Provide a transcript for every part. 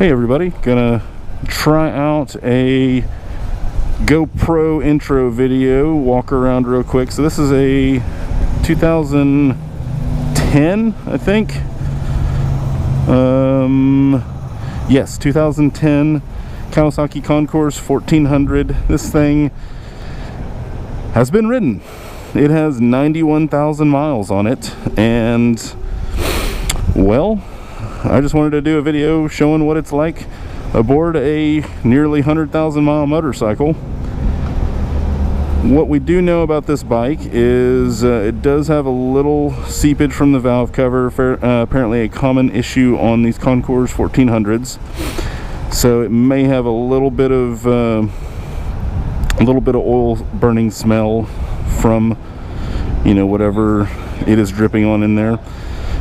Hey everybody, gonna try out a GoPro intro video, walk around real quick. So this is a 2010, I think. Yes, 2010 Kawasaki Concours 1400. This thing has been ridden. It has 91,000 miles on it, and well, I just wanted to do a video showing what it's like aboard a nearly 100,000 mile motorcycle. What we do know about this bike is it does have a little seepage from the valve cover, apparently a common issue on these Concours 1400s. So it may have a little bit of oil burning smell from, you know, whatever it is dripping on in there.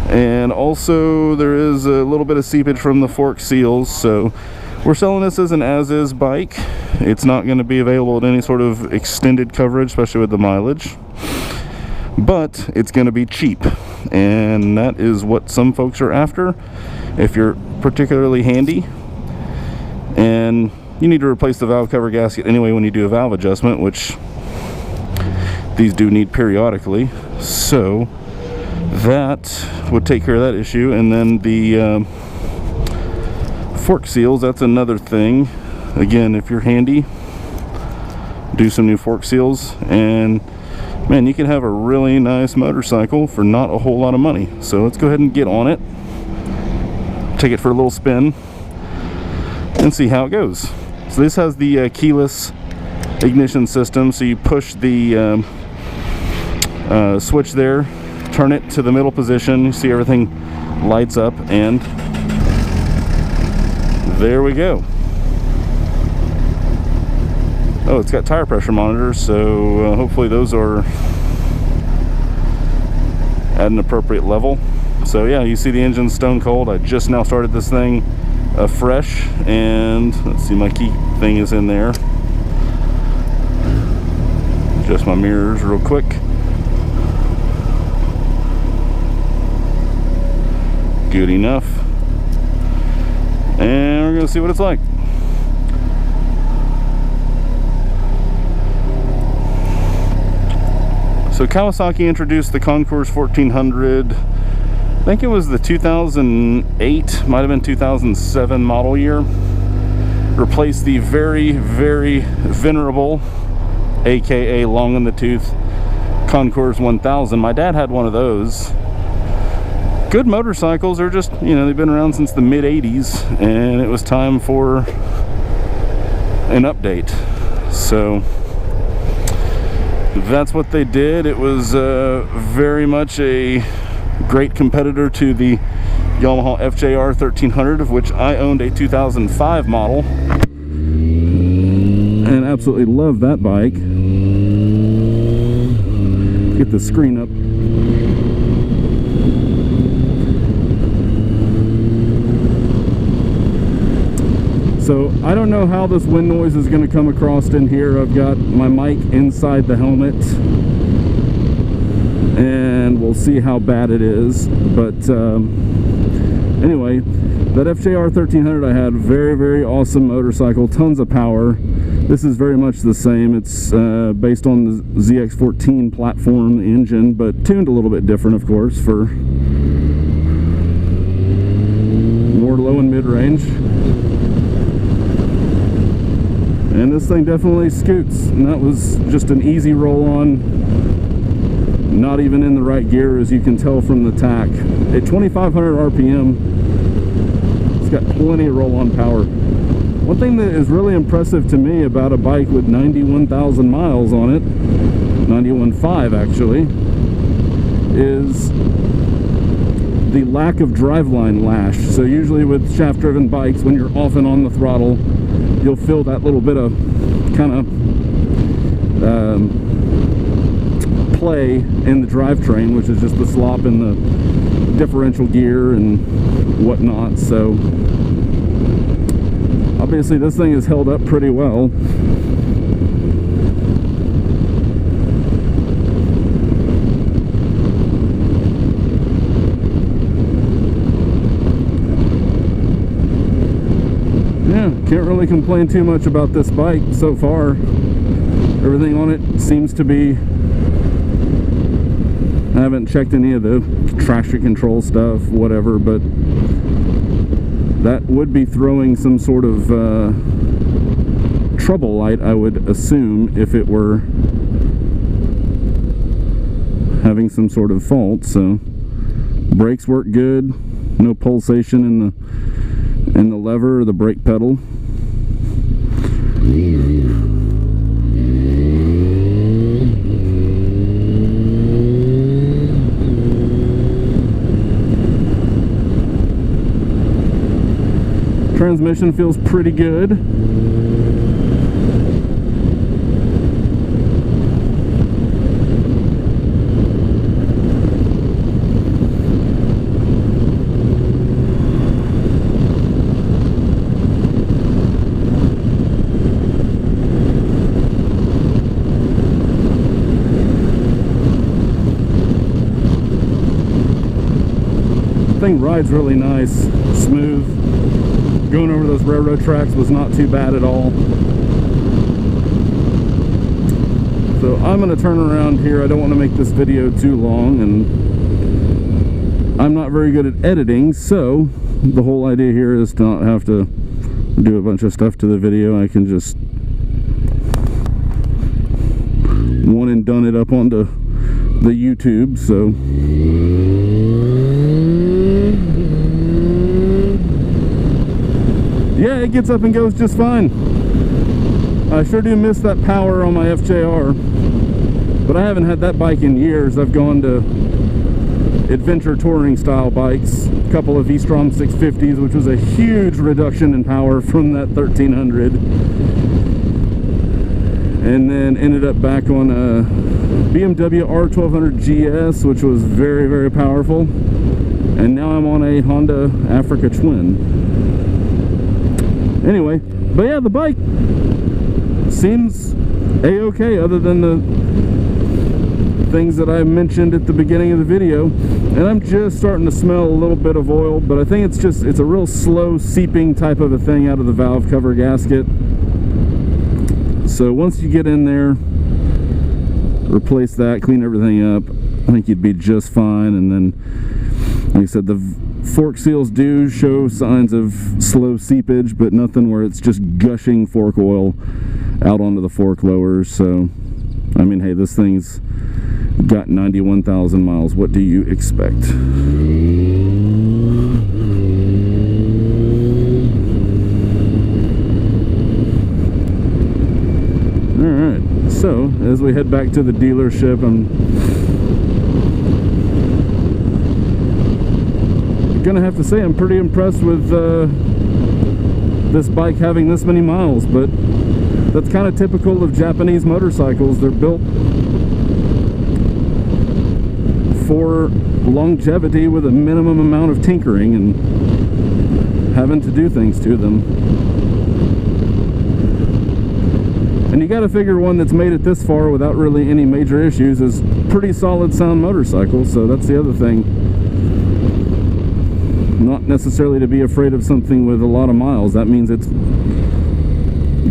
And also there is a little bit of seepage from the fork seals. So we're selling this as an as-is bike. It's not going to be available at any sort of extended coverage, especially with the mileage, but it's going to be cheap, and that is what some folks are after. If you're particularly handy and you need to replace the valve cover gasket anyway when you do a valve adjustment, which these do need periodically, so that would take care of that issue. And then the fork seals, that's another thing. Again, if you're handy, do some new fork seals, and man, you can have a really nice motorcycle for not a whole lot of money. So let's go ahead and get on it, take it for a little spin, and see how it goes. So this has the keyless ignition system, so you push the switch there, turn it to the middle position, you see everything lights up, and there we go. Oh, it's got tire pressure monitors, so hopefully those are at an appropriate level. So yeah, you see the engine stone cold. I just now started this thing afresh, and let's see, my key thing is in there. Adjust my mirrors real quick. Good enough. And we're gonna see what it's like. So Kawasaki introduced the Concours 1400, I think it was the 2008, might have been 2007 model year. Replaced the very, very venerable, aka long in the tooth, Concours 1000. My dad had one of those. Good motorcycles. Are just, you know, they've been around since the mid 80s, and it was time for an update. So that's what they did. It was very much a great competitor to the Yamaha FJR 1300, of which I owned a 2005 model and absolutely love that bike. Get the screen up. So I don't know how this wind noise is going to come across in here. I've got my mic inside the helmet, and we'll see how bad it is. But anyway, that FJR 1300 I had, very, very awesome motorcycle, tons of power. This is very much the same. It's based on the ZX14 platform engine, but tuned a little bit different, of course, for more low and mid-range. And this thing definitely scoots, and that was just an easy roll on, not even in the right gear, as you can tell from the tack. At 2,500 RPM, it's got plenty of roll on power. One thing that is really impressive to me about a bike with 91,000 miles on it, 91.5 actually, is the lack of driveline lash. So usually with shaft driven bikes, when you're off and on the throttle, you'll feel that little bit of kind of play in the drivetrain, which is just the slop in the differential gear and whatnot. So obviously this thing is held up pretty well. Yeah, can't really complain too much about this bike so far. Everything on it seems to be... I haven't checked any of the traction control stuff, whatever, but that would be throwing some sort of trouble light, I would assume, if it were having some sort of fault. So brakes work good, no pulsation in the lever or the brake pedal. Transmission feels pretty good. Thing rides really nice, smooth. Going over those railroad tracks was not too bad at all. So I'm going to turn around here. I don't want to make this video too long, and I'm not very good at editing, so the whole idea here is to not have to do a bunch of stuff to the video. I can just one and done it up onto the YouTube. So yeah, it gets up and goes just fine. I sure do miss that power on my FJR, but I haven't had that bike in years. I've gone to adventure touring style bikes, a couple of V-Strom 650s, which was a huge reduction in power from that 1300, and then ended up back on a BMW R1200 GS, which was very, very powerful, and now I'm on a Honda Africa Twin. Anyway, but yeah, the bike seems a-okay, other than the things that I mentioned at the beginning of the video. And I'm just starting to smell a little bit of oil, but I think it's a real slow seeping type of a thing out of the valve cover gasket. So once you get in there, replace that, clean everything up, I think you'd be just fine. And then, like I said, the fork seals do show signs of slow seepage, but nothing where it's just gushing fork oil out onto the fork lowers. So, I mean, hey, this thing's got 91,000 miles. What do you expect? Alright, so as we head back to the dealership, I'm gonna have to say I'm pretty impressed with this bike having this many miles, but that's kind of typical of Japanese motorcycles. They're built for longevity with a minimum amount of tinkering and having to do things to them. And you got to figure one that's made it this far without really any major issues is pretty solid sound motorcycle. So that's the other thing. Not necessarily to be afraid of something with a lot of miles. That means it's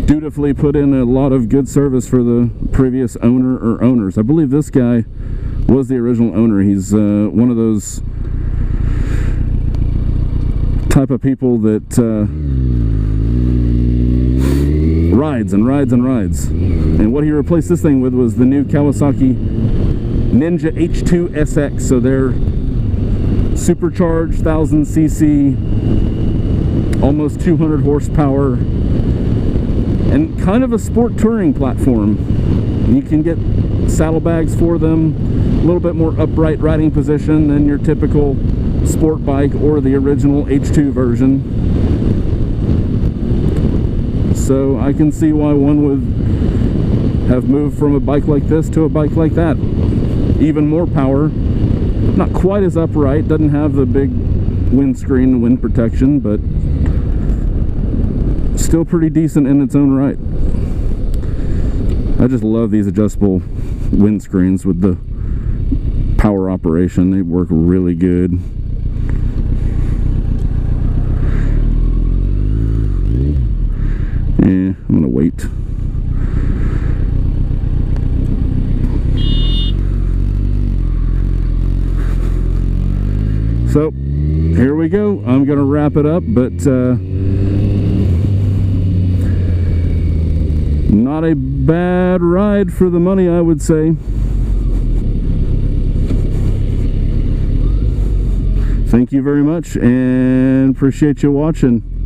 dutifully put in a lot of good service for the previous owner or owners. I believe this guy was the original owner. He's one of those type of people that rides and rides and rides. And what he replaced this thing with was the new Kawasaki Ninja H2 SX. So they're supercharged 1000cc, almost 200 horsepower, and kind of a sport touring platform. You can get saddlebags for them, a little bit more upright riding position than your typical sport bike or the original H2 version. So I can see why one would have moved from a bike like this to a bike like that. Even more power, not quite as upright, doesn't have the big windscreen and wind protection, but still pretty decent in its own right. I just love these adjustable windscreens with the power operation. They work really good. I'm gonna wait. So here we go. I'm gonna wrap it up, but not a bad ride for the money, I would say. Thank you very much, and appreciate you watching.